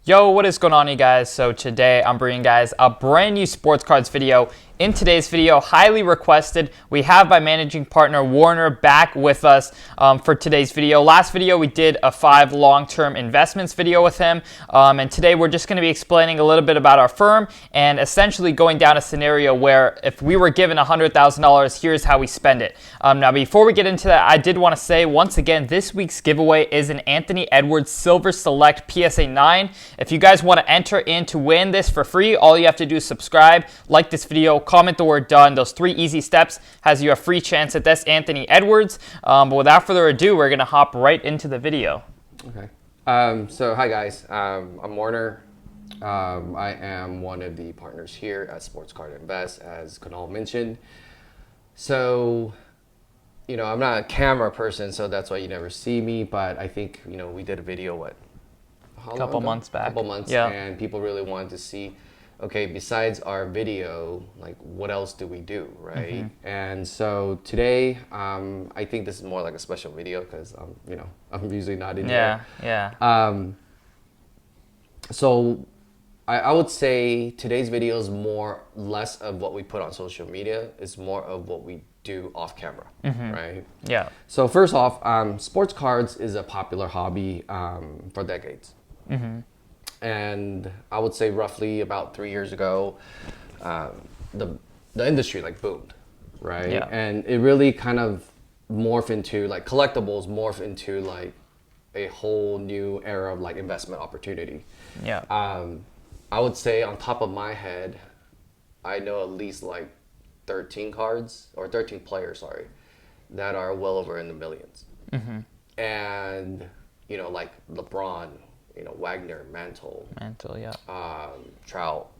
Yo, what is going on, you guys? So today I'm bringing guys a brand new sports cards video. In today's video, highly requested, we have my managing partner Warner back with us for today's video. Last video we did a 5 long-term investments video with him, and today we're just going to be explaining a little bit about our firm and essentially going down a scenario where if we were given $100,000, here's how we spend it. Now before we get into that, I did want to say once again, this week's giveaway is an Anthony Edwards Silver Select PSA 9. If you guys want to enter in to win this for free, all you have to do is subscribe, like this video, comment the word done. Those 3 easy steps has you a free chance at this Anthony Edwards. But without further ado, we're going to hop right into the video. Okay. So hi guys, I'm Warner. I am one of the partners here at Sports Card Invest, as Kunal mentioned. So, I'm not a camera person, so that's why you never see me. But I think, we did a video, A couple months back. Couple months, yeah. And people really wanted to see, okay, besides our video, like what else do we do, right? Mm-hmm. And so today, I think this is more like a special video because I'm usually not in here. Yeah. So I would say today's video is less of what we put on social media. It's more of what we do off camera, mm-hmm. right? Yeah. So first off, sports cards is a popular hobby for decades. Mm-hmm. And I would say roughly about 3 years ago, the industry boomed, right? Yeah. And it really kind of morphed into collectibles morph into a whole new era of investment opportunity. Yeah. I would say on top of my head, I know at least 13 cards or 13 players, that are well over in the millions. Mm-hmm. And LeBron, Wagner, Mantle, yeah. Trout,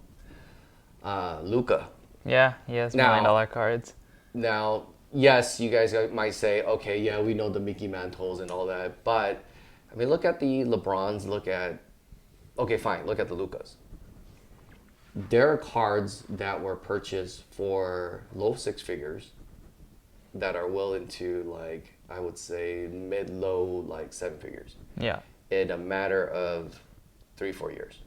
Luka. Yeah, he has $1 million cards. Now, yes, you guys might say, okay, yeah, we know the Mickey Mantles and all that, but I mean, look at the LeBrons. Look at the Lukas. There are cards that were purchased for low 6 figures that are well into I would say mid-low 7 figures. Yeah. In a matter of 3-4 years.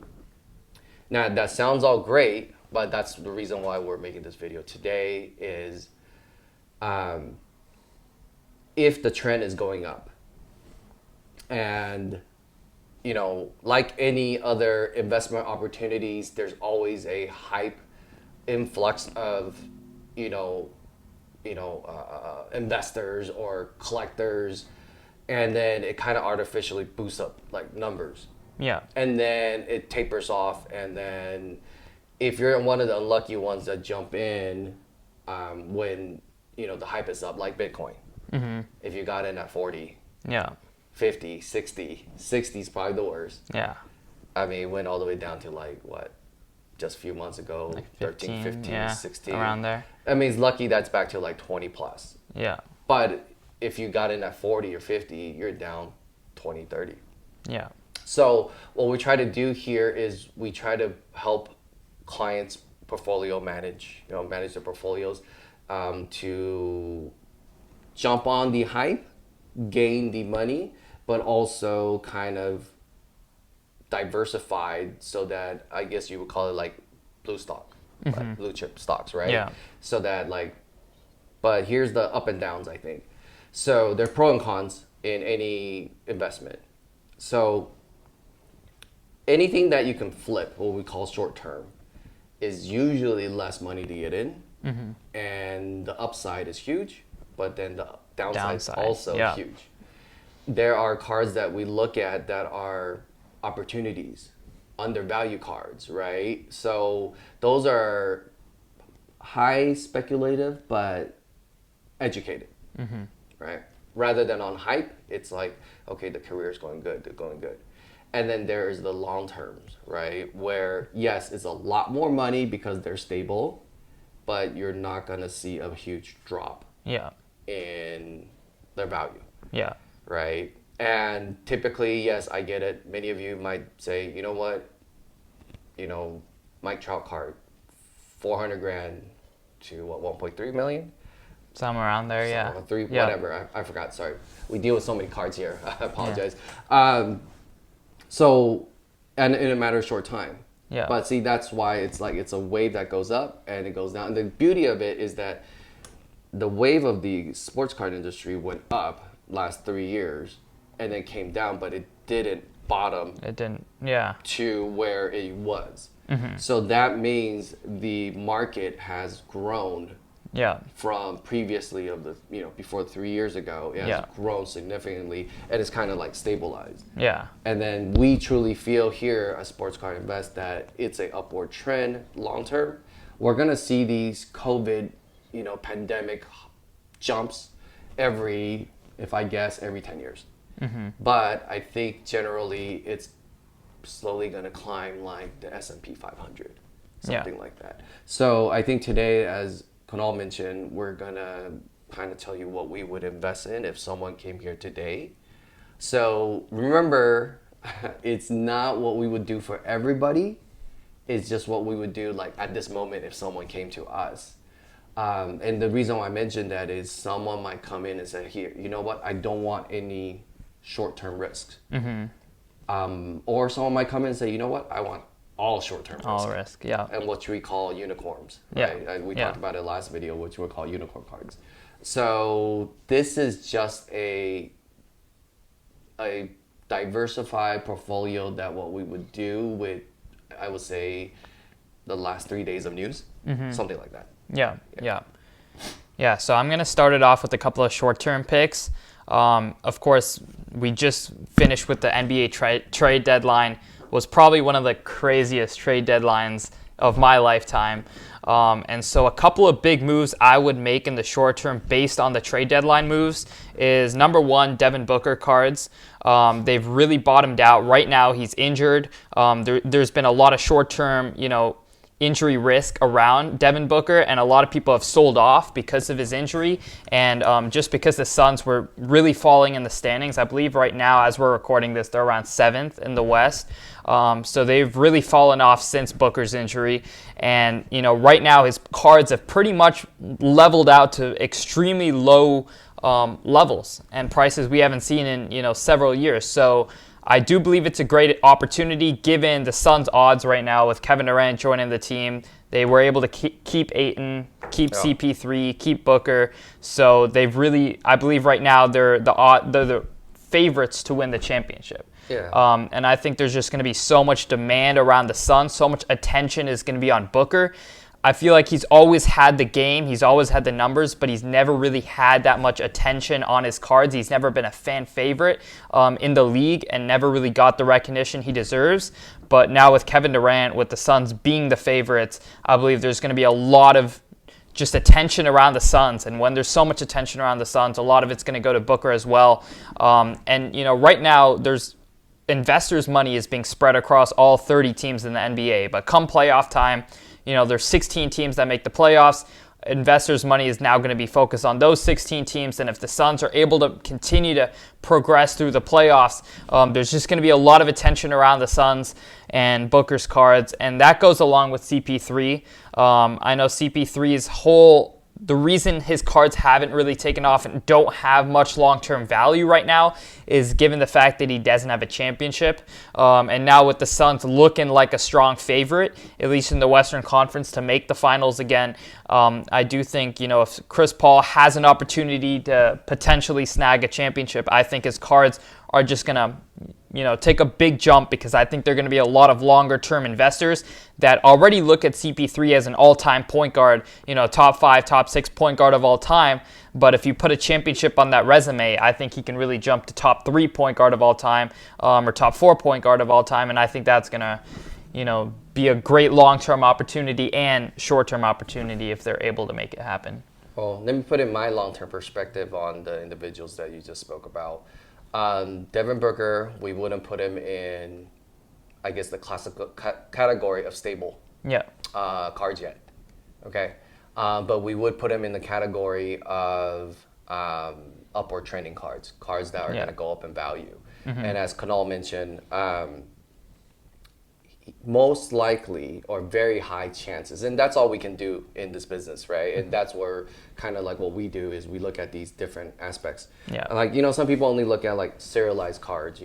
Now that sounds all great, but that's the reason why we're making this video today is if the trend is going up and like any other investment opportunities, there's always a hype influx of investors or collectors, and then it kind of artificially boosts up numbers. Yeah. And then it tapers off, and then if you're one of the unlucky ones that jump in when the hype is up, like Bitcoin. Mm-hmm. If you got in at 40, yeah, 50, 60 is probably the worst. Yeah. I mean, it went all the way down to just a few months ago, 15, 13, 16. Around there. I mean, it's lucky that's back to 20 plus. Yeah. But if you got in at 40 or 50, you're down 20, 30. Yeah. So what we try to do here is we try to help clients portfolio manage their portfolios to jump on the hype, gain the money, but also kind of diversified so that I guess you would call it blue stock, mm-hmm. blue chip stocks, right? Yeah. So that but here's the up and downs, I think. So there are pros and cons in any investment. So anything that you can flip, what we call short term, is usually less money to get in, mm-hmm. and the upside is huge, but then the downside is also huge. There are cards that we look at that are opportunities, undervalued cards, right? So those are high speculative but educated, mm-hmm. right? Rather than on hype, it's okay, the career is going good, they're going good. And then there's the long terms, right? Where yes, it's a lot more money because they're stable, but you're not gonna see a huge drop in their value. Yeah. Right? And typically, yes, I get it. Many of you might say, you know what? Mike Trout card, $400,000 to 1.3 million? Somewhere around there, yeah. Whatever. I forgot. Sorry. We deal with so many cards here. I apologize. So and in a matter of short time. Yeah. But see, that's why it's like it's a wave that goes up and it goes down. And the beauty of it is that the wave of the sports card industry went up last 3 years and then came down, but it didn't bottom. It didn't. Yeah. To where it was. Mm-hmm. So that means the market has grown. Yeah. From previously of the, before 3 years ago, it has grown significantly and it's kind of like stabilized. Yeah. And then we truly feel here at Sports Card Invest that it's a upward trend long term. We're going to see these COVID, pandemic jumps every 10 years. Mm-hmm. But I think generally it's slowly going to climb like the S&P 500, something like that. So I think today, as Kunal mentioned, we're going to kind of tell you what we would invest in if someone came here today. So remember, it's not what we would do for everybody. It's just what we would do like at this moment if someone came to us. And the reason why I mentioned that is someone might come in and say, here, you know what? I don't want any short-term risks. Mm-hmm. Or someone might come in and say, you know what? I want all short-term risk. All risk, yeah. And what we call unicorns, yeah. right? We talked about it last video, which we call unicorn cards. So this is just a diversified portfolio that what we would do with, I would say, the last 3 days of news, something like that. Yeah, so I'm going to start it off with a couple of short-term picks. Of course, we just finished with the NBA trade deadline. Was probably one of the craziest trade deadlines of my lifetime. And so a couple of big moves I would make in the short term based on the trade deadline moves is number one, Devin Booker cards. They've really bottomed out. Right now he's injured. There's been a lot of short term, injury risk around Devin Booker, and a lot of people have sold off because of his injury and just because the Suns were really falling in the standings. I believe right now, as we're recording this, they're around 7th in the West. So they've really fallen off since Booker's injury. And, right now his cards have pretty much leveled out to extremely low levels and prices we haven't seen in, several years. So I do believe it's a great opportunity given the Suns' odds right now with Kevin Durant joining the team. They were able to keep Ayton, keep CP3, keep Booker. So they've really, I believe right now they're the favorites to win the championship. Yeah. And I think there's just going to be so much demand around the Suns. So much attention is going to be on Booker. I feel like he's always had the game. He's always had the numbers, but he's never really had that much attention on his cards. He's never been a fan favorite in the league and never really got the recognition he deserves. But now with Kevin Durant, with the Suns being the favorites, I believe there's going to be a lot of just attention around the Suns. And when there's so much attention around the Suns, a lot of it's going to go to Booker as well. And right now there's investors' money is being spread across all 30 teams in the NBA. But come playoff time, there's 16 teams that make the playoffs. Investors' money is now going to be focused on those 16 teams. And if the Suns are able to continue to progress through the playoffs, there's just going to be a lot of attention around the Suns and Booker's cards. And that goes along with CP3. I know CP3's the reason his cards haven't really taken off and don't have much long-term value right now is given the fact that he doesn't have a championship. And now with the Suns looking like a strong favorite, at least in the Western Conference, to make the finals again, I do think, if Chris Paul has an opportunity to potentially snag a championship, I think his cards are just going to take a big jump because I think there are going to be a lot of longer-term investors that already look at CP3 as an all-time point guard, top 5, top 6 point guard of all time. But if you put a championship on that resume, I think he can really jump to top 3 point guard of all time or top 4 point guard of all time. And I think that's going to, be a great long-term opportunity and short-term opportunity if they're able to make it happen. Well, let me put in my long-term perspective on the individuals that you just spoke about. Devin Booker, we wouldn't put him in, I guess, the classical category of stable cards yet. Okay. But we would put him in the category of upward trending cards that are going to go up in value. Mm-hmm. And as Kunal mentioned, most likely or very high chances, and that's all we can do in this business, right? And that's where kind of like what we do is we look at these different aspects. Yeah. Like, some people only look at like serialized cards,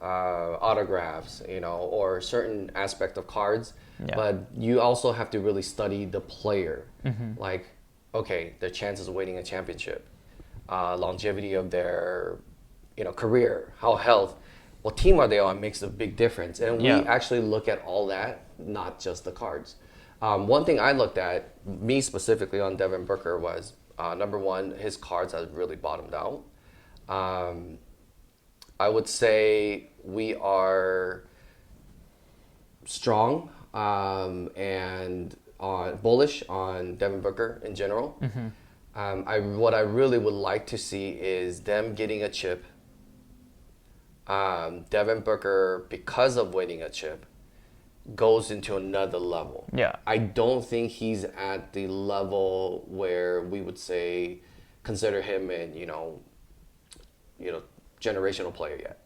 autographs, or certain aspect of cards. Yeah. But you also have to really study the player. Like, okay, their chances of winning a championship, longevity of their, career, how health, what team are they on makes a big difference. And we actually look at all that, not just the cards. One thing I looked at, me specifically on Devin Booker, was number one, his cards have really bottomed out. I would say we are strong and bullish on Devin Booker in general. What I really would like to see is them getting a chip. Devin Booker, because of winning a chip, goes into another level. Yeah. I don't think he's at the level where we would say consider him an generational player yet.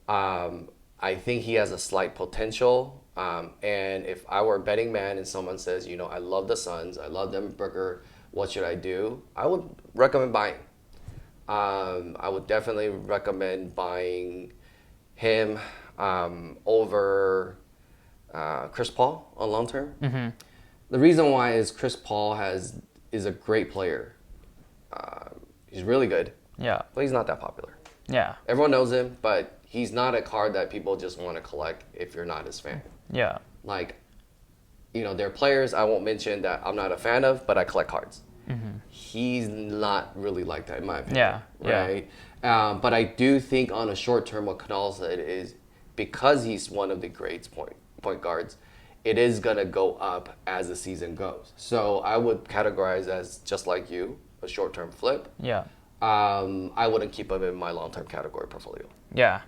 I think he has a slight potential. And if I were a betting man and someone says, I love the Suns, I love Devin Booker, what should I do? I would recommend buying. I would definitely recommend buying him over Chris Paul on long term. The reason why is Chris Paul is a great player. He's really good. Yeah. But he's not that popular. Yeah. Everyone knows him, but he's not a card that people just want to collect if you're not his fan. Yeah. Like, there are players I won't mention that I'm not a fan of, but I collect cards. He's not really like that, in my opinion. Yeah. Right? But I do think on a short term, what Kunal said is because he's one of the great point guards, it is going to go up as the season goes. So I would categorize as, just like you, a short term flip. Yeah. I wouldn't keep him in my long term category portfolio. Yeah.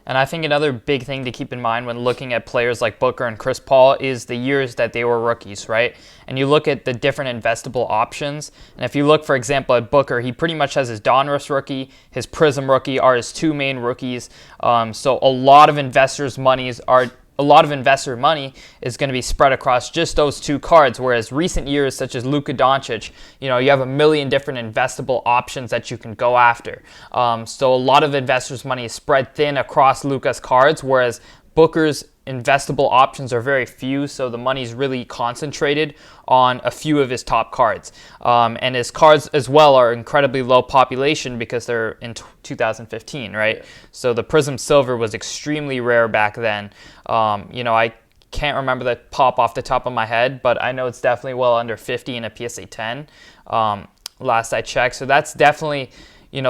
And I think another big thing to keep in mind when looking at players like Booker and Chris Paul is the years that they were rookies, right? And you look at the different investable options. And if you look, for example, at Booker, he pretty much has his Donruss rookie, his Prism rookie are his two main rookies. So a lot of investor money is going to be spread across just those two cards, whereas recent years, such as Luka Doncic, you have a million different investable options that you can go after. So a lot of investors' money is spread thin across Luka's cards, whereas Booker's investable options are very few, so the money's really concentrated on a few of his top cards. And his cards as well are incredibly low population because they're in 2015, right? Yeah. So the Prism Silver was extremely rare back then. I can't remember the pop off the top of my head, but I know it's definitely well under 50 in a PSA 10 last I checked. So that's definitely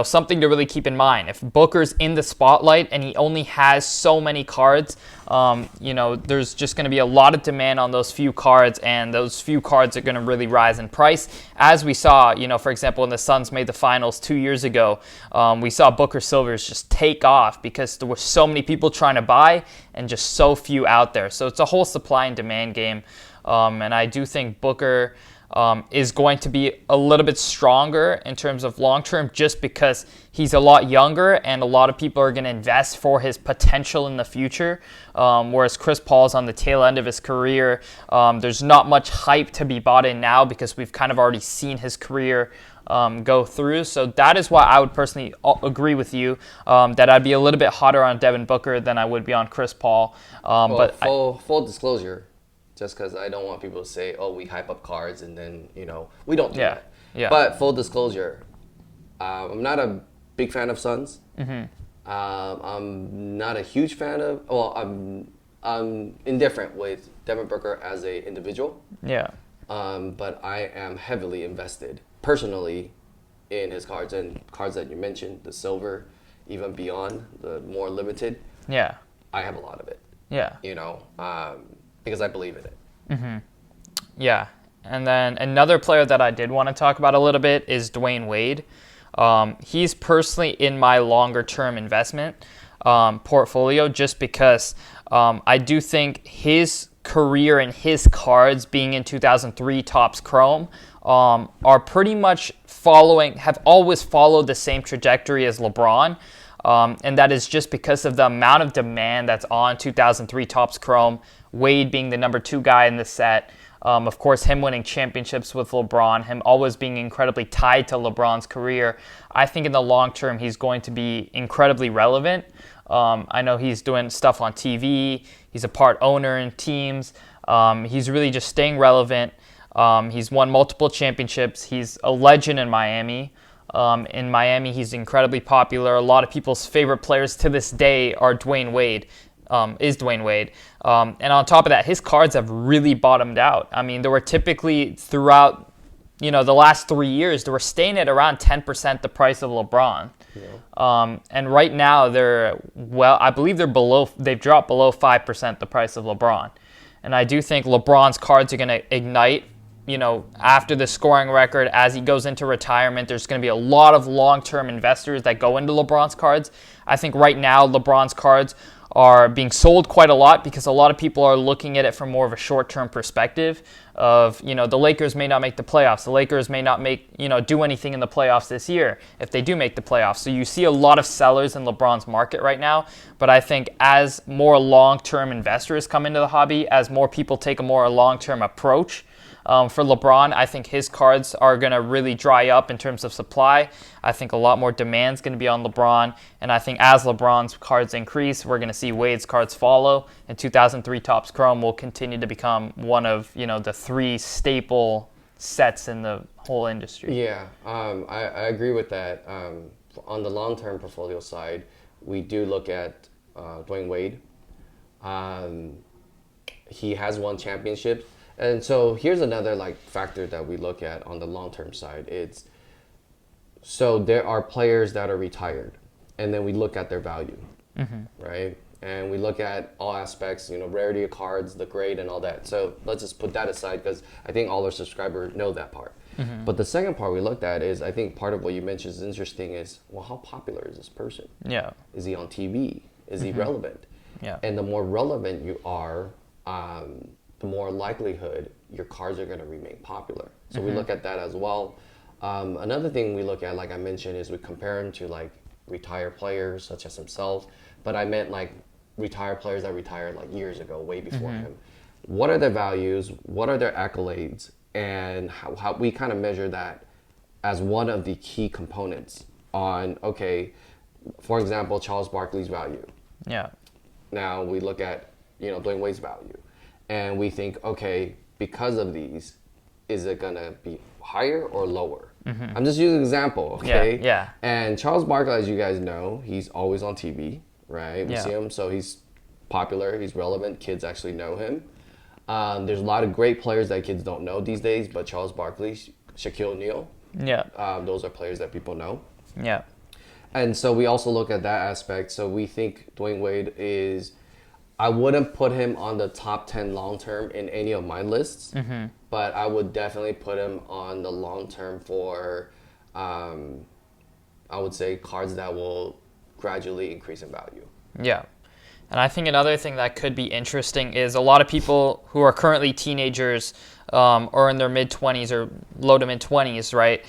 something to really keep in mind. If Booker's in the spotlight and he only has so many cards, there's just going to be a lot of demand on those few cards, and those few cards are going to really rise in price. As we saw, for example, when the Suns made the finals 2 years ago, we saw Booker Silvers just take off because there were so many people trying to buy and just so few out there. So it's a whole supply and demand game. And I do think Booker is going to be a little bit stronger in terms of long term just because he's a lot younger and a lot of people are going to invest for his potential in the future. Whereas Chris Paul's on the tail end of his career. There's not much hype to be bought in now because we've kind of already seen his career go through. So that is why I would personally agree with you that I'd be a little bit hotter on Devin Booker than I would be on Chris Paul. But full disclosure, just because I don't want people to say, oh, we hype up cards and then, we don't do that. Yeah. But full disclosure, I'm not a big fan of Suns. I'm not a huge fan of, I'm indifferent with Devin Booker as an individual. Yeah. But I am heavily invested personally in his cards and cards that you mentioned, the silver, even beyond the more limited. Yeah. I have a lot of it. Yeah. Because I believe in it. Yeah. And then another player that I did want to talk about a little bit is Dwyane Wade. He's personally in my longer term investment portfolio just because I do think his career and his cards being in 2003 Topps Chrome are pretty much have always followed the same trajectory as LeBron. And that is just because of the amount of demand that's on 2003 Topps Chrome, Wade being the number 2 guy in the set. Of course, him winning championships with LeBron, him always being incredibly tied to LeBron's career. I think in the long term, he's going to be incredibly relevant. I know he's doing stuff on TV. He's a part owner in teams. He's really just staying relevant. He's won multiple championships. He's a legend in Miami. In Miami, he's incredibly popular. A lot of people's favorite players to this day are Dwyane Wade. Dwyane Wade. And on top of that, his cards have really bottomed out. I mean, there were typically throughout, the last 3 years, they were staying at around 10% the price of LeBron. Yeah. And right now, I believe they've dropped below 5% the price of LeBron. And I do think LeBron's cards are going to ignite, after the scoring record, as he goes into retirement. There's going to be a lot of long-term investors that go into LeBron's cards. I think right now, LeBron's cards are being sold quite a lot because a lot of people are looking at it from more of a short-term perspective of, the Lakers may not make the playoffs. The Lakers may not do anything in the playoffs this year if they do make the playoffs. So you see a lot of sellers in LeBron's market right now. But I think as more long-term investors come into the hobby, as more people take a more long-term approach, for LeBron, I think his cards are going to really dry up in terms of supply. I think a lot more demand is going to be on LeBron. And I think as LeBron's cards increase, we're going to see Wade's cards follow. And 2003 Topps Chrome will continue to become one of, the 3 staple sets in the whole industry. Yeah, I agree with that. On the long-term portfolio side, we do look at Dwyane Wade. He has won championships. And so here's another factor that we look at on the long-term side. So there are players that are retired, and then we look at their value, right? And we look at all aspects, rarity of cards, the grade, and all that. So let's just put that aside because I think all our subscribers know that part. But the second part we looked at is, I think part of what you mentioned is interesting is, well, how popular is this person? Yeah. Is he on TV? Is he relevant? Yeah. And the more relevant you are, the more likelihood your cards are going to remain popular. So we look at that as well. Another thing we look at, like I mentioned, is we compare him to retired players such as himself. But I meant retired players that retired years ago, way before him. What are their values? What are their accolades? And how we kind of measure that as one of the key components on, okay, for example, Charles Barkley's value. Yeah. Now we look at, Dwyane Wade's value. And we think, okay, because of these, is it going to be higher or lower? I'm just using an example, okay? Yeah. And Charles Barkley, as you guys know, he's always on TV, right? We see him, so he's popular, he's relevant, kids actually know him. There's a lot of great players that kids don't know these days, but Charles Barkley, Shaquille O'Neal, those are players that people know. Yeah. And so we also look at that aspect. So we think Dwyane Wade is... I wouldn't put him on the top 10 long-term in any of my lists, but I would definitely put him on the long-term for, I would say, cards that will gradually increase in value. Yeah. And I think another thing that could be interesting is a lot of people who are currently teenagers or in their mid-20s or low to mid-20s, right?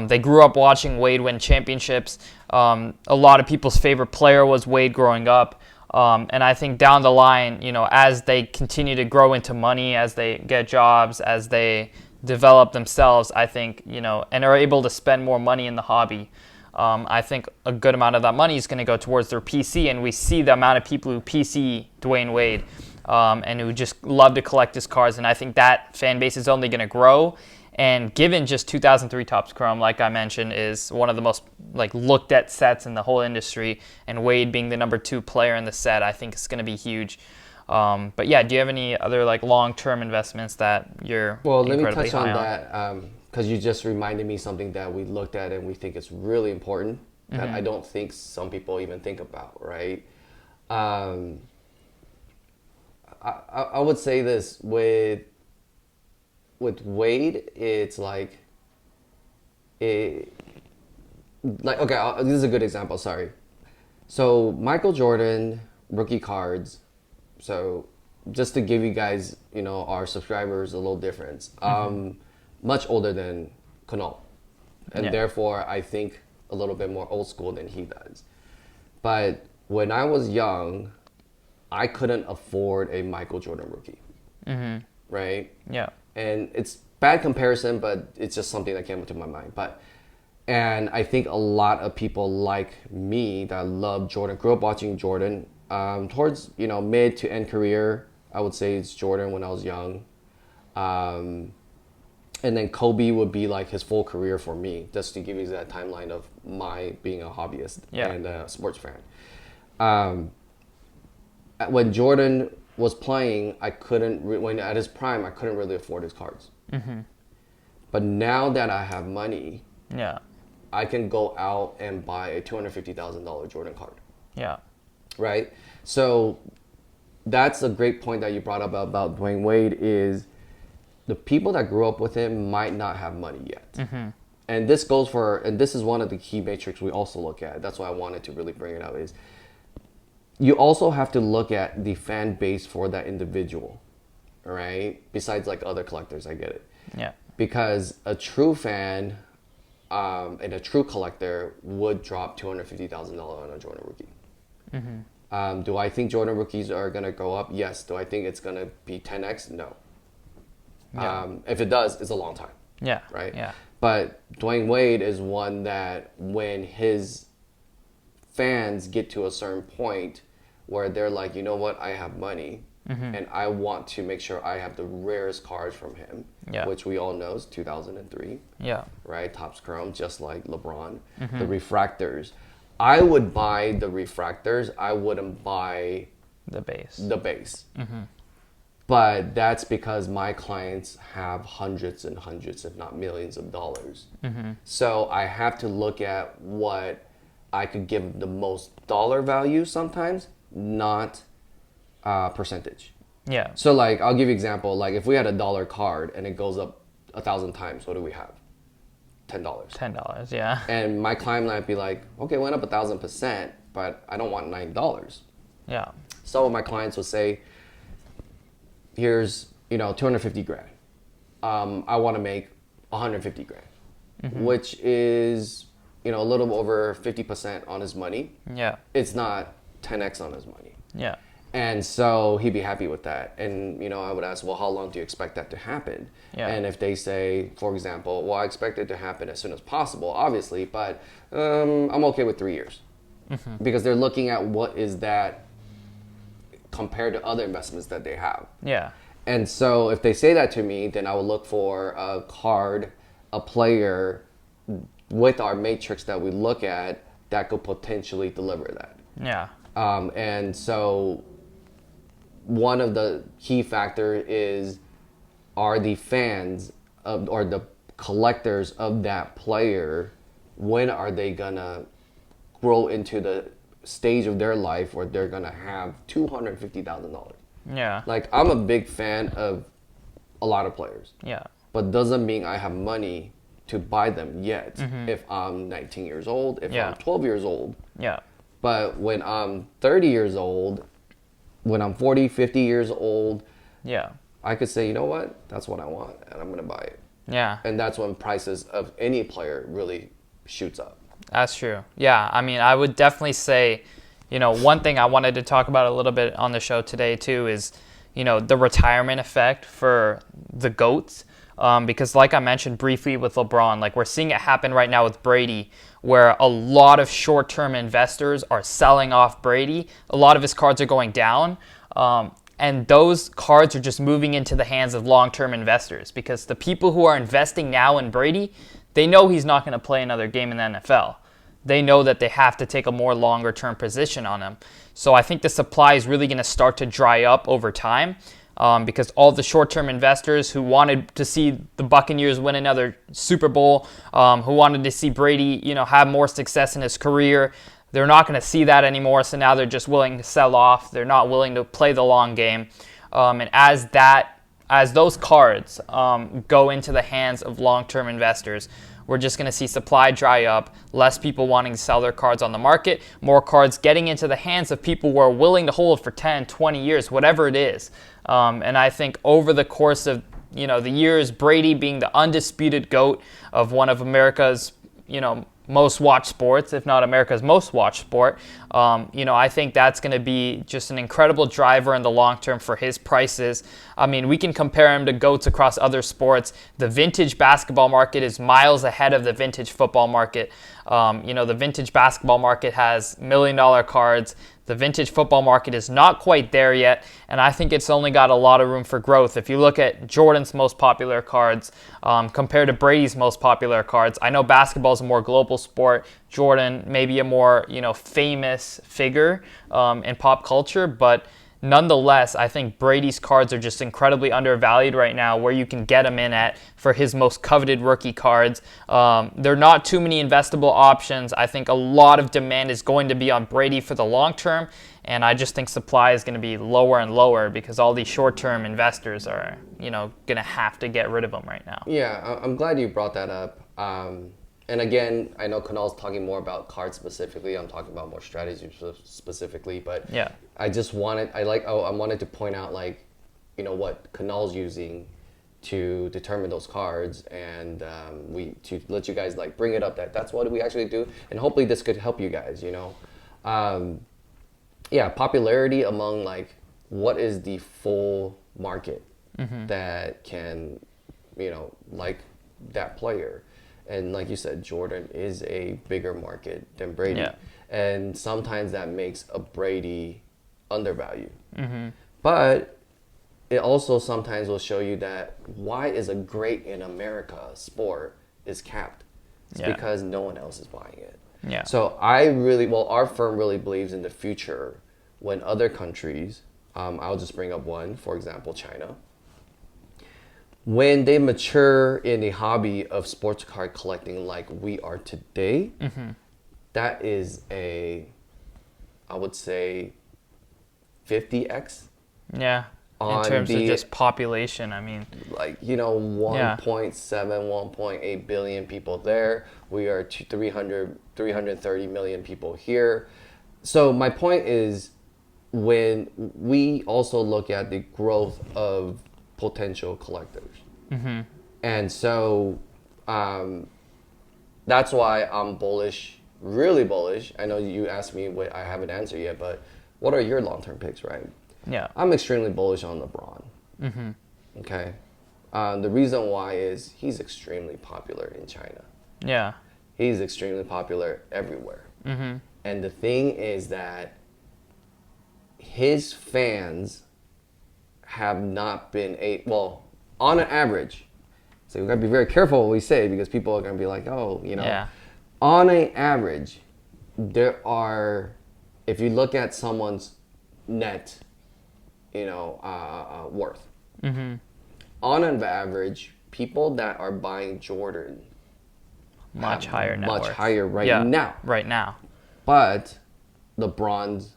They grew up watching Wade win championships. A lot of people's favorite player was Wade growing up. And I think down the line, as they continue to grow into money, as they get jobs, as they develop themselves, I think, and are able to spend more money in the hobby, I think a good amount of that money is going to go towards their PC. And we see the amount of people who PC Dwyane Wade and who just love to collect his cards. And I think that fan base is only going to grow. And given just 2003 Topps Chrome, like I mentioned, is one of the most looked at sets in the whole industry, and Wade being the number 2 player in the set, I think it's going to be huge. But yeah, do you have any other long-term investments that you're incredibly high on? Well, let me touch on that because you just reminded me something that we looked at and we think it's really important that I don't think some people even think about, right? I would say this with Wade, it's okay, this is a good example, sorry. So Michael Jordan, rookie cards, so just to give you guys, our subscribers a little difference, much older than Kunal. And therefore, I think a little bit more old school than he does. But when I was young, I couldn't afford a Michael Jordan rookie, right? Yeah. And it's bad comparison, but it's just something that came into my mind. But And I think a lot of people like me that love Jordan, grew up watching Jordan, towards, mid to end career, I would say it's Jordan when I was young. And then Kobe would be like his full career for me, just to give you that timeline of my being a hobbyist and a sports fan. When Jordan was playing, when at his prime, I couldn't really afford his cards. But now that I have money, I can go out and buy a $250,000 Jordan card. Right? So that's a great point that you brought up about Dwyane Wade is the people that grew up with him might not have money yet. And this is one of the key metrics we also look at. That's why I wanted to really bring it up is you also have to look at the fan base for that individual, right? Besides like other collectors, I get it. Because a true fan and a true collector would drop $250,000 on a Jordan rookie. Do I think Jordan rookies are going to go up? Yes. Do I think it's going to be 10x? No. If it does, it's a long time. Right? But Dwyane Wade is one that when his fans get to a certain point where they're like, you know what, I have money and I want to make sure I have the rarest cards from him, which we all know is 2003. Right? Topps Chrome, just like LeBron. The refractors. I would buy the refractors. I wouldn't buy the base. But that's because my clients have hundreds and hundreds, if not millions of dollars. So I have to look at what I could give the most dollar value sometimes, not percentage. So like, I'll give you an example. Like if we had $1 card and it goes up 1,000 times, what do we have? $10. $10, And my client might be like, okay, it went up 1,000%, but I don't want $9. Some of my clients would say, here's 250 grand. I want to make 150 grand, which is a little over 50% on his money. It's not 10x on his money. And so he'd be happy with that. And I would ask, well, how long do you expect that to happen? And if they say, for example, well, I expect it to happen as soon as possible, obviously, but I'm okay with 3 years, because they're looking at what is that compared to other investments that they have. And so if they say that to me, then I will look for a card, a player with our matrix that we look at that could potentially deliver that. And so one of the key factors is, are the fans or the collectors of that player, when are they gonna grow into the stage of their life where they're gonna have $250,000? Like I'm a big fan of a lot of players. But doesn't mean I have money to buy them yet. If I'm 19 years old, if I'm 12 years old. But when I'm 30 years old, when I'm 40, 50 years old, I could say, you know what, that's what I want, and I'm gonna buy it. And that's when prices of any player really shoots up. That's true. I mean, I would definitely say, one thing I wanted to talk about a little bit on the show today too is, the retirement effect for the GOATs. Because like I mentioned briefly with LeBron, like we're seeing it happen right now with Brady, where a lot of short-term investors are selling off Brady. A lot of his cards are going down. And those cards are just moving into the hands of long-term investors, because the people who are investing now in Brady, they know he's not going to play another game in the NFL. They know that they have to take a more longer-term position on him. So I think the supply is really going to start to dry up over time, because all the short-term investors who wanted to see the Buccaneers win another Super Bowl, who wanted to see Brady, have more success in his career, they're not going to see that anymore. So now they're just willing to sell off. They're not willing to play the long game. And as those cards go into the hands of long-term investors, we're just going to see supply dry up, less people wanting to sell their cards on the market, more cards getting into the hands of people who are willing to hold for 10, 20 years, whatever it is. And I think over the course of the years, Brady being the undisputed GOAT of one of America's most watched sports, if not America's most watched sport. I think that's going to be just an incredible driver in the long term for his prices. I mean, we can compare him to GOATs across other sports. The vintage basketball market is miles ahead of the vintage football market. The vintage basketball market has $1 million cards. The vintage football market is not quite there yet, and I think it's only got a lot of room for growth. If you look at Jordan's most popular cards compared to Brady's most popular cards, I know basketball is a more global sport. Jordan may be a more famous figure in pop culture, but nonetheless, I think Brady's cards are just incredibly undervalued right now, where you can get them in at for his most coveted rookie cards. There are not too many investable options. I think a lot of demand is going to be on Brady for the long term, and I just think supply is going to be lower and lower because all these short-term investors are, going to have to get rid of them right now. Yeah, I'm glad you brought that up. And again, I know Kunal's talking more about cards specifically. I'm talking about more strategy specifically. But yeah, I wanted to point out what Kunal's using to determine those cards, and to let you guys bring it up that's what we actually do, and hopefully this could help you guys. Popularity among what is the full market that can like that player. And like you said, Jordan is a bigger market than Brady. Yeah. And sometimes that makes a Brady undervalued. But it also sometimes will show you that why is a great in America sport is capped. It's because no one else is buying it. Yeah. So our firm really believes in the future when other countries, I'll just bring up one, for example, China. When they mature in the hobby of sports card collecting like we are today, that is I would say, 50x. Yeah. In terms of just population, I mean. 1.7, 1.8 billion people there. We are 330 million people here. So my point is, when we also look at the growth of potential collectors. And so that's why I'm bullish, really bullish. I know you asked me what I haven't answered yet, but what are your long-term picks, right? Yeah. I'm extremely bullish on LeBron. Okay. The reason why is he's extremely popular in China. Yeah. He's extremely popular everywhere. And the thing is that his fans have not been on an average. So we gotta be very careful what we say, because people are gonna be like, Yeah. On an average, there are, if you look at someone's net, worth. On an average, people that are buying Jordan Much higher net much worth. higher now. Right now. But LeBron's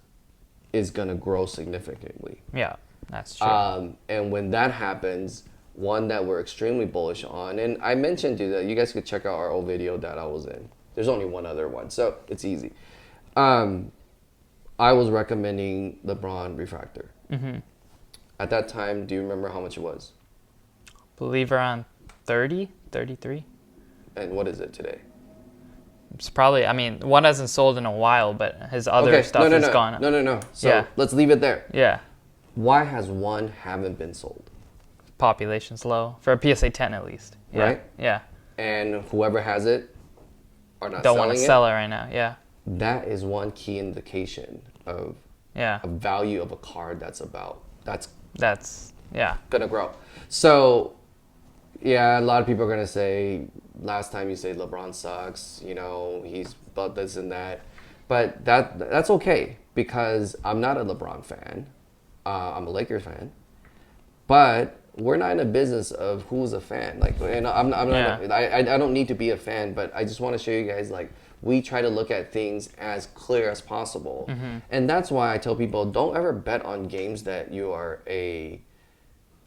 is gonna grow significantly. Yeah, that's true. And when that happens, one that we're extremely bullish on, and I mentioned that you guys could check out our old video that I was in. There's only one other one, so it's easy. I was recommending LeBron Refractor. At that time, do you remember how much it was? Believe around 30, 33. And what is it today? It's probably, one hasn't sold in a while, but his other stuff is gone. No. So let's leave it there. Yeah. Why has one haven't been sold? Population's low. For a PSA 10 at least. Yeah. Right? Yeah. And whoever has it are not Don't selling want to it. sell it right now. Yeah. That is one key indication of a value of a card that's gonna grow. So a lot of people are gonna say, last time you say LeBron sucks, he's about this and that, but that's okay, because I'm not a LeBron fan. I'm a Lakers fan, but we're not in a business of who's a fan. And I'm not. I don't need to be a fan, but I just want to show you guys we try to look at things as clear as possible, and that's why I tell people, don't ever bet on games that you are a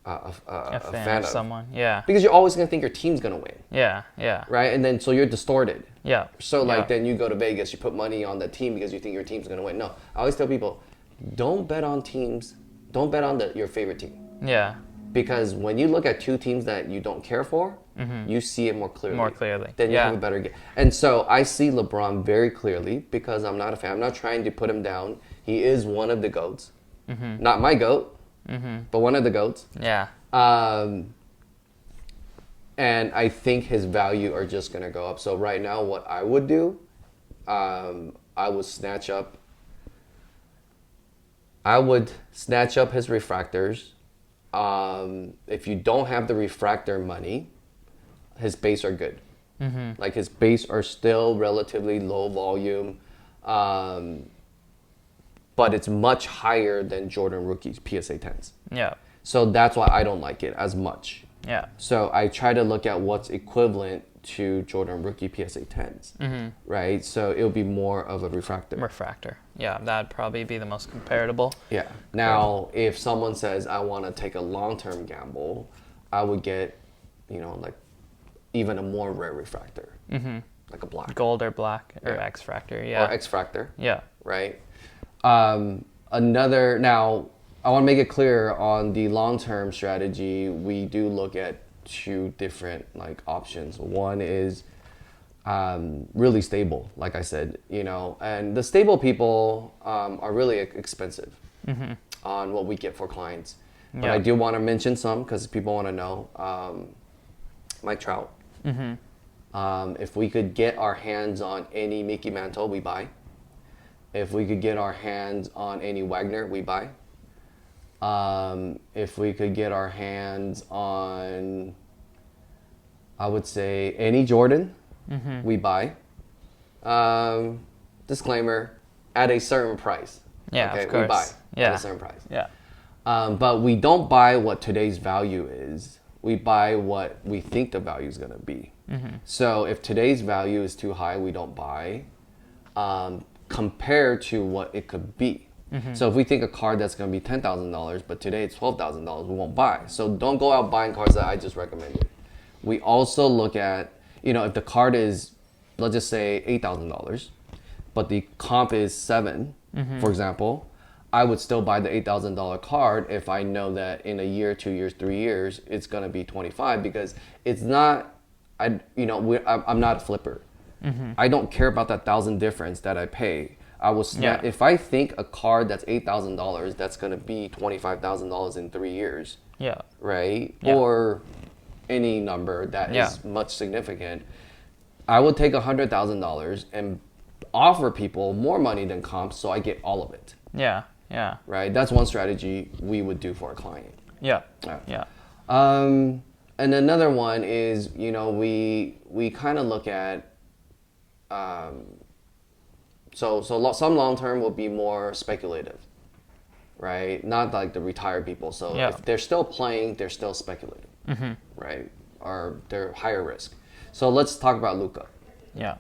fan of someone. Yeah. Because you're always gonna think your team's gonna win. Yeah. Right, and then so you're distorted. Yeah. So then you go to Vegas, you put money on the team because you think your team's gonna win. No, I always tell people, don't bet on teams. Don't bet on your favorite team. Yeah. Because when you look at two teams that you don't care for, you see it more clearly. More clearly. Then you have a better game. And so I see LeBron very clearly because I'm not a fan. I'm not trying to put him down. He is one of the GOATs. Not my GOAT, but one of the GOATs. Yeah. And I think his value are just going to go up. So right now, what I would do, I would snatch up his refractors. If you don't have the refractor money, his base are good. Like his base are still relatively low volume, but it's much higher than Jordan rookies PSA 10s. Yeah. So that's why I don't like it as much. Yeah. So I try to look at what's equivalent to Jordan rookie PSA 10s, right? So it'll be more of a refractor. Refractor. Yeah, that'd probably be the most comparable. Yeah. Now, if someone says, I want to take a long-term gamble, I would get, like even a more rare refractor, like a black. Gold or black or X-fractor, yeah. Or X-fractor. Yeah. Right? Now, I want to make it clear on the long-term strategy, we do look at two different options. One is really stable, like I said, and the stable people are really expensive on what we get for clients. But I do want to mention some because people want to know. Mike Trout. If we could get our hands on any Mickey Mantle, we buy. If we could get our hands on any Wagner, we buy. If we could get our hands on, I would say, any Jordan, we buy. Disclaimer, at a certain price. Yeah, okay? Of course. We buy at a certain price. Yeah. But we don't buy what today's value is. We buy what we think the value is going to be. So if today's value is too high, we don't buy compared to what it could be. So if we think a card that's going to be $10,000, but today it's $12,000, we won't buy. So don't go out buying cards that I just recommended. We also look at, if the card is, let's just say $8,000, but the comp is 7, for example, I would still buy the $8,000 card if I know that in a year, 2 years, 3 years, it's going to be 25 because it's not, I'm not a flipper. I don't care about that $1,000 difference that I pay. I will snap. If I think a card that's $8,000, that's going to be $25,000 in 3 years. Yeah. Right? Yeah. Or any number that is much significant. I would take $100,000 and offer people more money than comps so I get all of it. Yeah. Yeah. Right? That's one strategy we would do for a client. Yeah. Yeah. And another one is, we kind of look at So some long term will be more speculative, right? Not like the retired people. So if they're still playing, they're still speculating, right? Or they're higher risk. So let's talk about Luka. Yeah.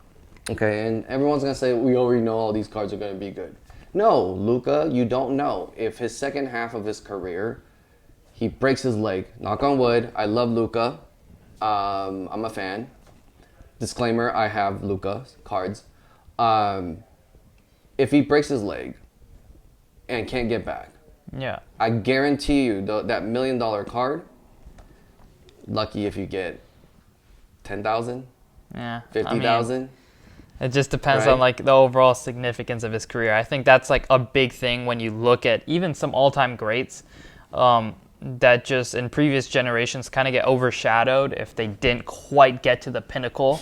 Okay, and everyone's gonna say we already know all these cards are gonna be good. No, Luka, you don't know. If his second half of his career, he breaks his leg. Knock on wood. I love Luka. I'm a fan. Disclaimer: I have Luka cards. If he breaks his leg and can't get back, I guarantee you that $1 million card, lucky if you get 10,000, 50,000. It just depends on the overall significance of his career. I think that's a big thing when you look at even some all-time greats that just in previous generations kind of get overshadowed if they didn't quite get to the pinnacle.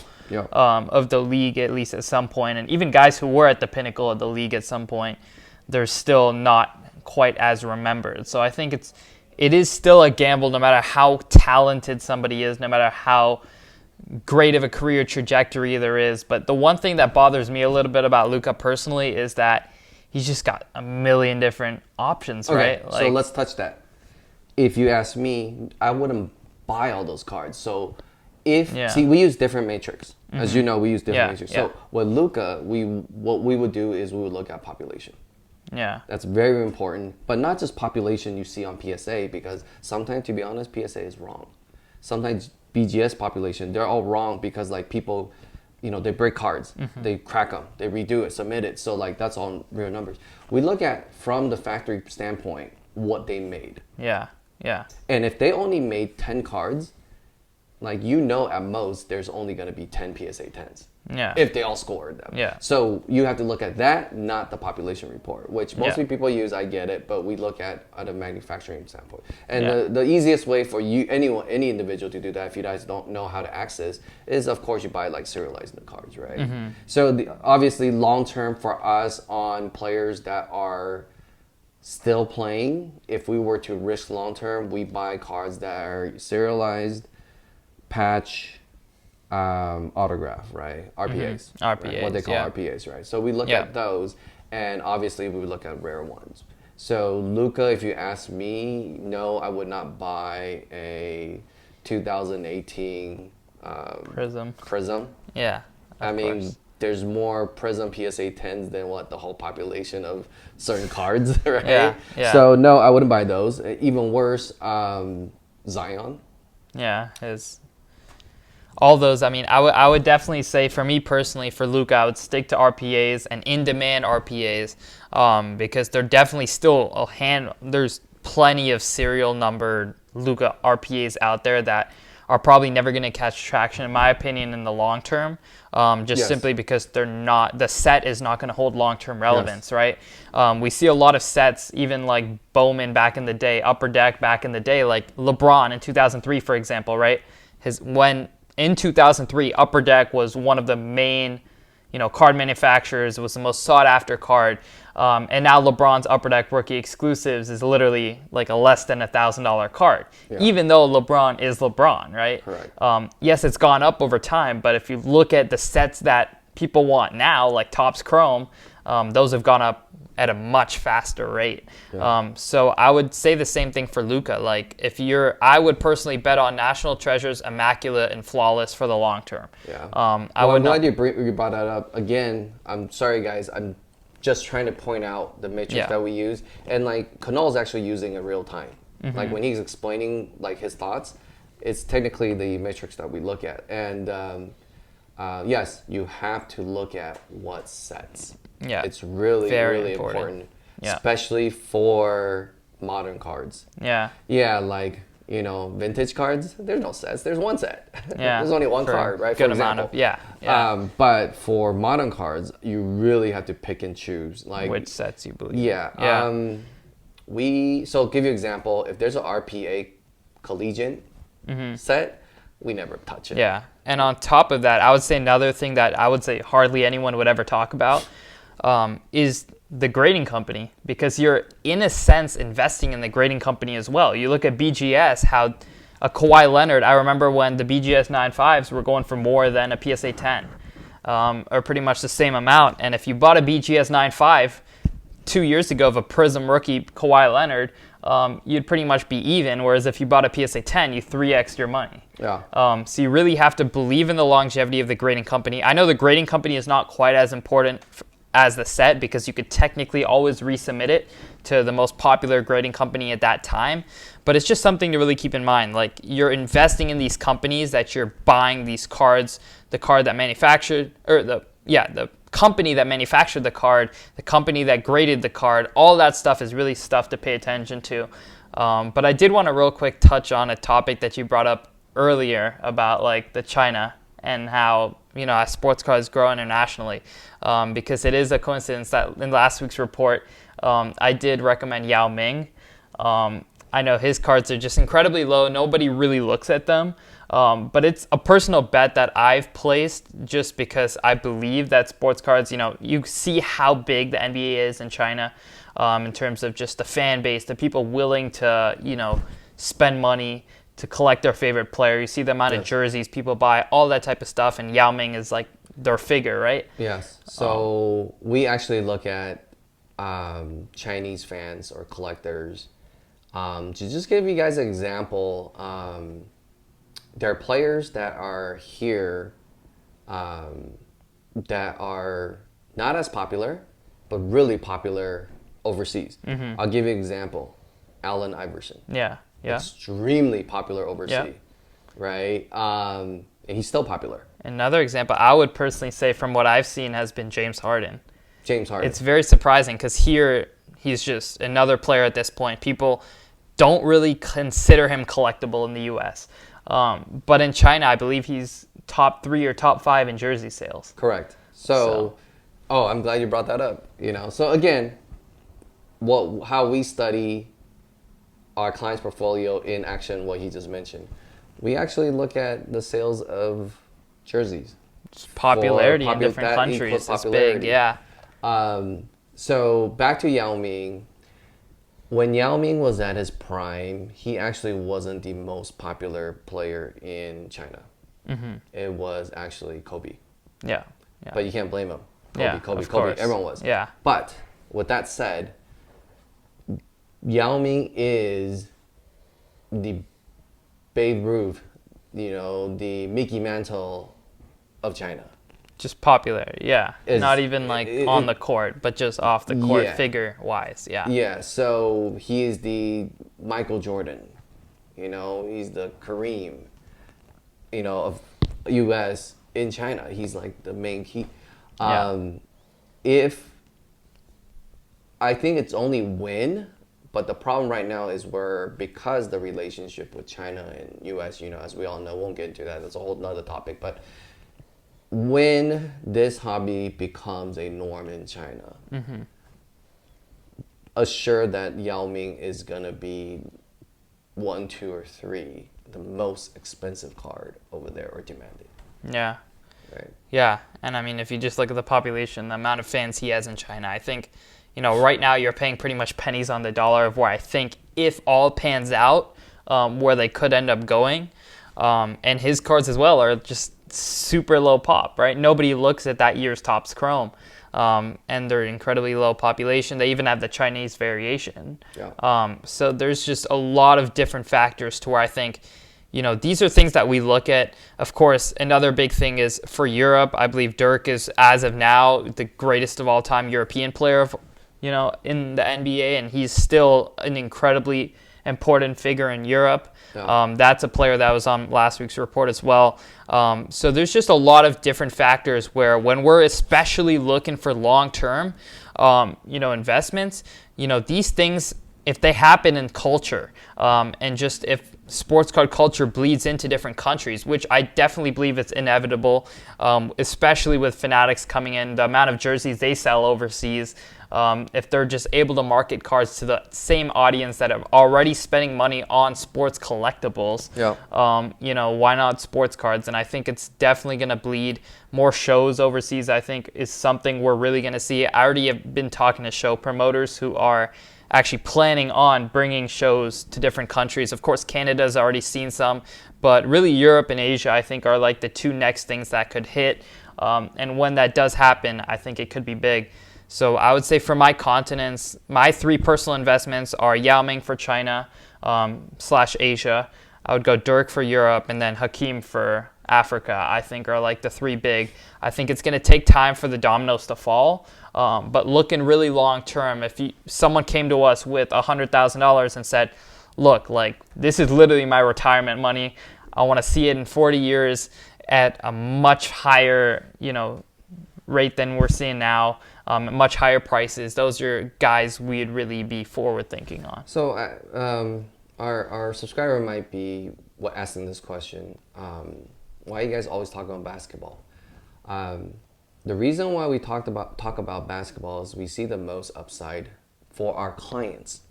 Of the league, at least at some point. And even guys who were at the pinnacle of the league at some point, they're still not quite as remembered. So I think it is still a gamble no matter how talented somebody is, no matter how great of a career trajectory there is. But the one thing that bothers me a little bit about Luka personally is that he's just got a million different options, right? So let's touch that. If you ask me, I wouldn't buy all those cards. So see, we use different matrix. As you know, we use different matrix. So with Luka, what we would do is we would look at population. Yeah. That's very important. But not just population you see on PSA, because sometimes, to be honest, PSA is wrong. Sometimes BGS population, they're all wrong because people, they break cards. They crack them. They redo it, submit it. So that's all real numbers. We look at, from the factory standpoint, what they made. Yeah. Yeah. And if they only made 10 cards, like, you know, at most there's only going to be 10 PSA 10s. Yeah. If they all scored them. Yeah. So you have to look at that, not the population report, which mostly people use. I get it, but we look at a manufacturing standpoint. And the easiest way for you, any individual to do that, if you guys don't know how to access, is of course you buy like serialized cards, right? So obviously long term for us on players that are still playing, if we were to risk long term, we buy cards that are serialized, patch, autograph, right? RPAs. RPAs, right? What they call RPAs, right? So we look at those, and obviously we would look at rare ones. So Luka, if you ask me, no, I would not buy a 2018 Prism. Yeah. I mean, there's more Prism PSA 10s than what the whole population of certain cards, right? Yeah. So no, I wouldn't buy those. Even worse, Zion. Yeah, all those. I mean, I would definitely say, for me personally, for Luka, I would stick to RPAs and in-demand RPAs, because they're definitely still there's plenty of serial numbered Luka RPAs out there that are probably never going to catch traction, in my opinion, in the long term, simply because the set is not going to hold long-term relevance, right? We see a lot of sets, even like Bowman back in the day, Upper Deck back in the day, like LeBron in 2003, for example, right? In 2003, Upper Deck was one of the main, card manufacturers. It was the most sought-after card. And now LeBron's Upper Deck rookie exclusives is literally like a less than $1,000 card, even though LeBron is LeBron, right? Correct. Yes, it's gone up over time, but if you look at the sets that people want now, like Topps Chrome, those have gone up at a much faster rate. So I would say the same thing for Luka. Like, I would personally bet on National Treasures, Immaculate, and Flawless for the long term. I'm glad you brought that up. Again, I'm sorry, guys. I'm just trying to point out the matrix that we use. And like, Kunal's actually using it real time. Like, when he's explaining like his thoughts, it's technically the matrix that we look at. And yes, you have to look at what sets. Yeah, it's really important. Especially for modern cards. Like, vintage cards, there's no sets, there's one set. There's only one card, right? Good amount of but for modern cards, you really have to pick and choose, like which sets you believe. So give you an example, if there's an RPA collegiate set, we never touch it. And on top of that, I would say another thing that I would say hardly anyone would ever talk about is the grading company, because you're in a sense investing in the grading company as well. You look at BGS, how a Kawhi Leonard, I remember when the BGS 9.5s were going for more than a PSA 10, or pretty much the same amount. And if you bought a BGS 9.5 2 years ago of a Prism rookie Kawhi Leonard, you'd pretty much be even, whereas if you bought a PSA 10, you 3x your money. So you really have to believe in the longevity of the grading company. I know the grading company is not quite as important as the set, because you could technically always resubmit it to the most popular grading company at that time, but it's just something to really keep in mind. Like, you're investing in these companies that you're buying these cards, the card that manufactured, or the company that manufactured the card, the company that graded the card, all that stuff is really stuff to pay attention to. But I did want to real quick touch on a topic that you brought up earlier about like the China and how, as sports cards grow internationally, because it is a coincidence that in last week's report, I did recommend Yao Ming. I know his cards are just incredibly low. Nobody really looks at them. But it's a personal bet that I've placed just because I believe that sports cards, you see how big the NBA is in China, in terms of just the fan base, the people willing to, spend money to collect their favorite player. You see the amount of jerseys people buy, all that type of stuff, and Yao Ming is like their figure, right? Yes. So we actually look at Chinese fans or collectors. To just give you guys an example, there are players that are here that are not as popular, but really popular overseas. I'll give you an example. Allen Iverson. Extremely popular overseas, right? And he's still popular. Another example I would personally say from what I've seen has been James Harden. It's very surprising because here he's just another player at this point. People don't really consider him collectible in the U.S. But in China, I believe he's top 3 or top 5 in jersey sales. Correct. So, oh, I'm glad you brought that up. So again, how we study our client's portfolio in action, what he just mentioned, we actually look at the sales of jerseys. Popularity in different countries is big, yeah. So back to Yao Ming. When Yao Ming was at his prime, he actually wasn't the most popular player in China. Mm-hmm. It was actually Kobe. Yeah. But you can't blame him. Kobe, everyone was. Yeah. But with that said, Yao Ming is the Babe Ruth, the Mickey Mantle of China. Just popularity, yeah. Not even on the court, but just off the court figure-wise, yeah. Yeah, so he is the Michael Jordan. He's the Kareem, of U.S. in China. He's like the main key. If I think it's only win, but the problem right now is because the relationship with China and U.S., as we all know, won't get into that. That's a whole nother topic, but when this hobby becomes a norm in China, assure that Yao Ming is going to be 1, 2, or 3, the most expensive card over there or demanded. Yeah. Right. Yeah. And I mean, if you just look at the population, the amount of fans he has in China, I think, right now you're paying pretty much pennies on the dollar of where I think if all pans out, where they could end up going. And his cards as well are just super low pop, right? Nobody looks at that year's Topps Chrome. And they're incredibly low population. They even have the Chinese variation. Yeah. So there's just a lot of different factors to where I think, these are things that we look at. Of course, another big thing is for Europe, I believe Dirk is, as of now, the greatest of all time European player in the NBA, and he's still an incredibly important figure in Europe. Yeah. That's a player that was on last week's report as well. So there's just a lot of different factors where when we're especially looking for long-term, investments, these things, if they happen in culture, and just if sports card culture bleeds into different countries, which I definitely believe it's inevitable, especially with Fanatics coming in, the amount of jerseys they sell overseas, if they're just able to market cards to the same audience that are already spending money on sports collectibles, why not sports cards? And I think it's definitely going to bleed. More shows overseas, I think, is something we're really going to see. I already have been talking to show promoters who are actually planning on bringing shows to different countries. Of course, Canada's already seen some, but really Europe and Asia, I think, are like the 2 next things that could hit. And when that does happen, I think it could be big. So I would say for my continents, my 3 personal investments are Yao Ming for China / Asia. I would go Dirk for Europe, and then Hakeem for Africa, I think are like the 3 big. I think it's going to take time for the dominoes to fall. But looking really long term, if someone came to us with $100,000 and said, look, this is literally my retirement money. I want to see it in 40 years at a much higher, rate than we're seeing now, much higher prices. Those are guys we'd really be forward thinking on. So our subscriber might be asking this question. Why are you guys always talking about basketball? The reason why we talk about basketball is we see the most upside for our clients,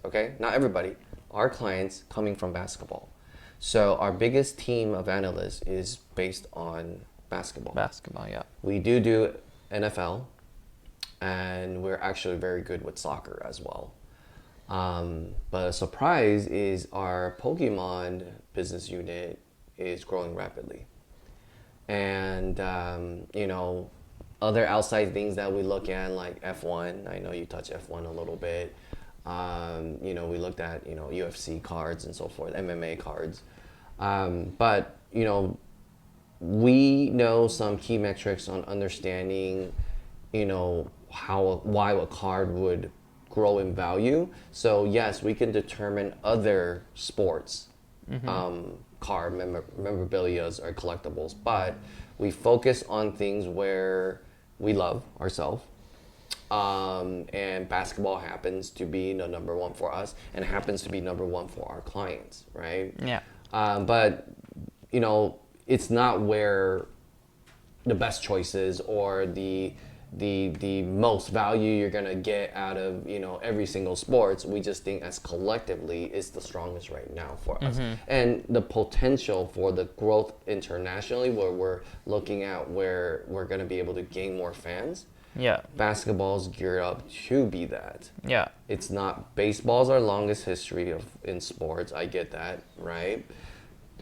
okay? Not everybody, our clients coming from basketball. So our biggest team of analysts is based on basketball. Basketball, yeah. We do NFL, and we're actually very good with soccer as well. But a surprise is our Pokemon business unit is growing rapidly. And, other outside things that we look at, like F1. I know you touch F1 a little bit. We looked at, UFC cards and so forth, MMA cards. But, we know some key metrics on understanding, why a card would grow in value. So yes, we can determine other sports, card memorabilias or collectibles, but we focus on things where we love ourselves and basketball happens to be the number one for us and happens to be number one for our clients, right? Yeah. But it's not where the best choices or the most value you're gonna get out of every single sports. We just think as collectively is the strongest right now for us, and the potential for the growth internationally, where we're looking at where we're gonna be able to gain more fans. Yeah. Basketball's geared up to be that. Yeah. It's not. Baseball's our longest history in sports. I get that, right?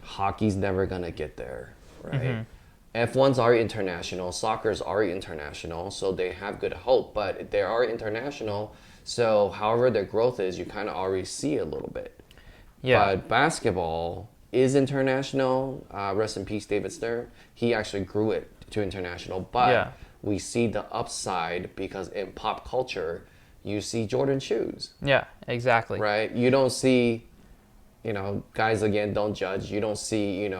Hockey's never gonna get there, right? F1's already international, soccer's already international, so they have good hope, but they are international, so however their growth is, you kind of already see a little bit. Yeah. But basketball is international. Rest in peace, David Stern. He actually grew it to international, but we see the upside because in pop culture, you see Jordan shoes. Yeah, exactly. Right? You don't see, guys, again, don't judge. You don't see,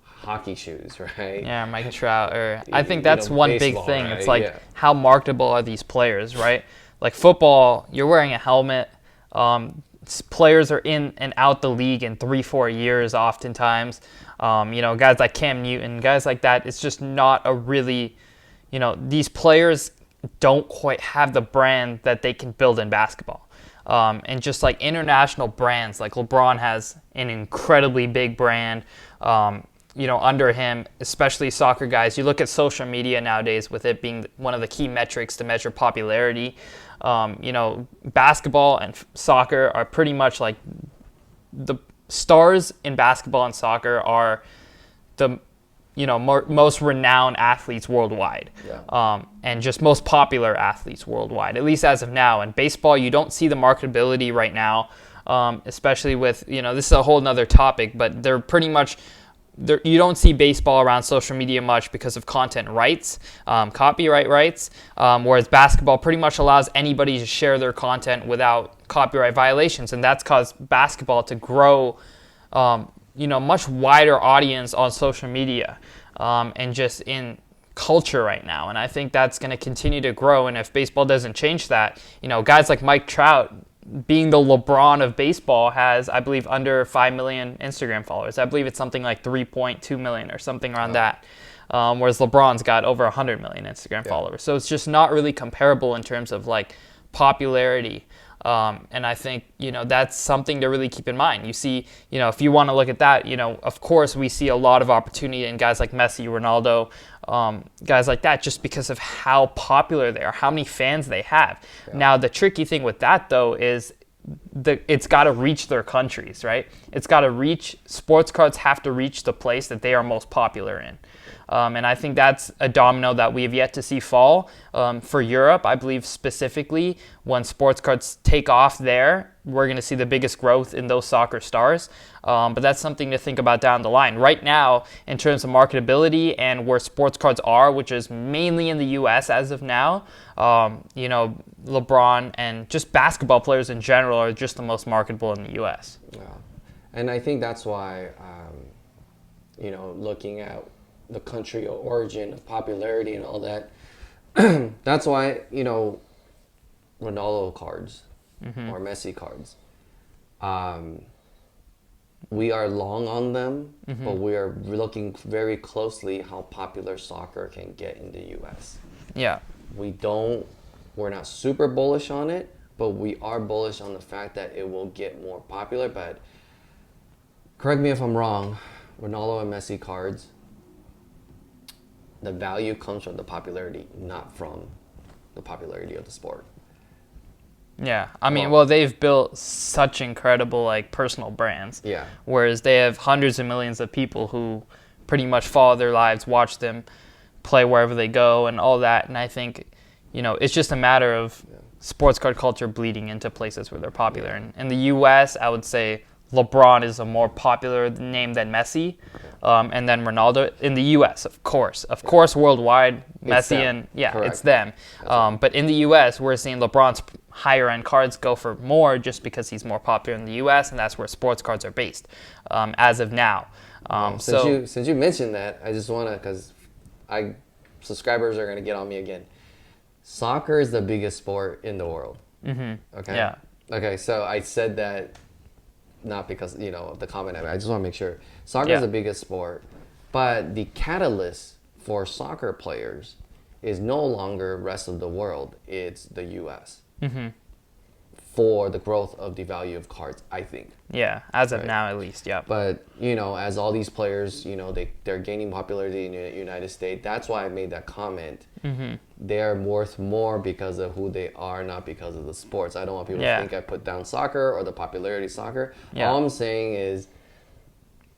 hockey shoes, right? Yeah, Mike Trout. Or I think that's one baseball, big thing. right? It's like how marketable are these players, right? Like football, you're wearing a helmet. Players are in and out the league in 3-4 years oftentimes. Guys like Cam Newton, guys like that. It's just not a really, these players don't quite have the brand that they can build in basketball. And just like international brands, like LeBron has an incredibly big brand. Under him, especially soccer guys, you look at social media nowadays with it being one of the key metrics to measure popularity. Basketball and soccer are pretty much like the stars in basketball and soccer are the most renowned athletes worldwide, and just most popular athletes worldwide, at least as of now. In baseball, you don't see the marketability right now, especially with this is a whole nother topic, but they're pretty much. You don't see baseball around social media much because of content rights, copyright rights, whereas basketball pretty much allows anybody to share their content without copyright violations, and that's caused basketball to grow, much wider audience on social media, and just in culture right now. And I think that's going to continue to grow, and if baseball doesn't change that, guys like Mike Trout, being the LeBron of baseball, has, I believe, under 5 million Instagram followers. I believe it's something like 3.2 million or something around that. Whereas LeBron's got over 100 million Instagram followers. So it's just not really comparable in terms of like popularity. And I think, that's something to really keep in mind. You see, if you want to look at that, of course we see a lot of opportunity in guys like Messi, Ronaldo, guys like that, just because of how popular they are, how many fans they have. Yeah. Now, the tricky thing with that, though, is it's got to reach their countries, right? It's got to reach, sports cards have to reach the place that they are most popular in. And I think that's a domino that we have yet to see fall. For Europe, I believe specifically, when sports cards take off there, we're going to see the biggest growth in those soccer stars. But that's something to think about down the line. Right now, in terms of marketability and where sports cards are, which is mainly in the U.S. as of now, LeBron and just basketball players in general are just the most marketable in the U.S. Yeah. And I think that's why, looking at the country of origin of popularity and all that, that's why, Ronaldo cards or Messi cards, we are long on them, but we are looking very closely how popular soccer can get in the U.S. Yeah. We're not super bullish on it, but we are bullish on the fact that it will get more popular. But correct me if I'm wrong, Ronaldo and Messi cards, the value comes from the popularity, not from the popularity of the sport. Yeah, I mean, well, they've built such incredible, personal brands. Yeah. Whereas they have hundreds of millions of people who pretty much follow their lives, watch them play wherever they go and all that. And I think, it's just a matter of sports card culture bleeding into places where they're popular. Yeah. And in the U.S., I would say LeBron is a more popular name than Messi, and then Ronaldo in the U.S. Of course, worldwide, Messi it's them. But in the U.S., we're seeing LeBron's higher end cards go for more just because he's more popular in the U.S. and that's where sports cards are based as of now. Since you mentioned that, I just want to, because subscribers are going to get on me again. Soccer is the biggest sport in the world. Okay. Yeah. Okay. So I said that not because of the comment. I just want to make sure soccer Yeah. is the biggest sport, but the catalyst for soccer players is no longer rest of the world. It's the U.S. For the growth of the value of cards, I think. Yeah, as of Right. now at least, yeah. But as all these players, they're gaining popularity in the United States. That's why I made that comment. They're worth more because of who they are, not because of the sports. I don't want people Yeah. to think I put down soccer or the popularity of soccer. Yeah. All I'm saying is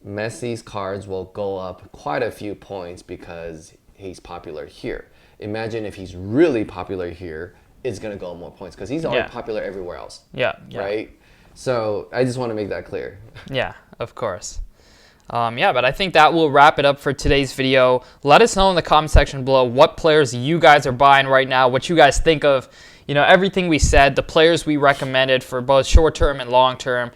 Messi's cards will go up quite a few points because he's popular here. Imagine if he's really popular here, it's going to go up more points because he's already Yeah. popular everywhere else. Yeah. Right? So I just want to make that clear. Yeah, of course. Yeah, but I think that will wrap it up for today's video. Let us know in the comment section below what players you guys are buying right now, what you guys think of, everything we said, the players we recommended for both short-term and long-term.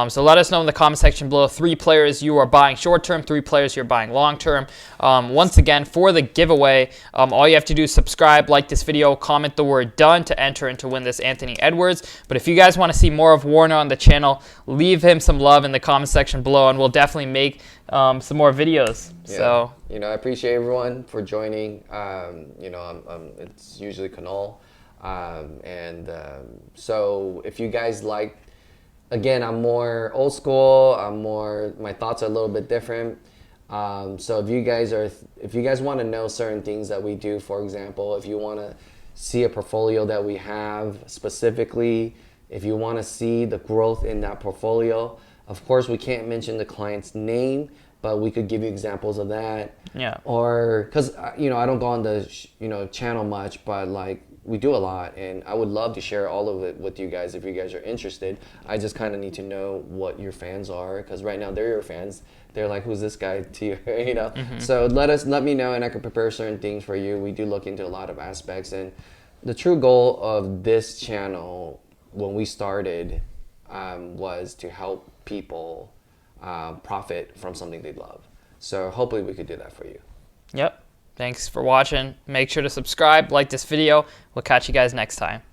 So let us know in the comment section below 3 players you are buying short-term, 3 players you're buying long-term. Once again, for the giveaway, all you have to do is subscribe, like this video, comment the word done to enter and to win this Anthony Edwards. But if you guys want to see more of Warner on the channel, leave him some love in the comment section below, and we'll definitely make some more videos. Yeah. So I appreciate everyone for joining. It's usually Canal. So if you guys like, again, I'm more old school. My thoughts are a little bit different. So if you guys want to know certain things that we do, for example, if you want to see a portfolio that we have specifically, if you want to see the growth in that portfolio, of course, we can't mention the client's name, but we could give you examples of that. Yeah. Or because I don't go on the channel much, but like we do a lot, and I would love to share all of it with you guys if you guys are interested. I just kind of need to know what your fans are, because right now they're your fans. They're like, who's this guy to you? So let me know, and I can prepare certain things for you. We do look into a lot of aspects, and the true goal of this channel when we started was to help people profit from something they love. So hopefully we could do that for you. Yep. Thanks for watching. Make sure to subscribe, like this video. We'll catch you guys next time.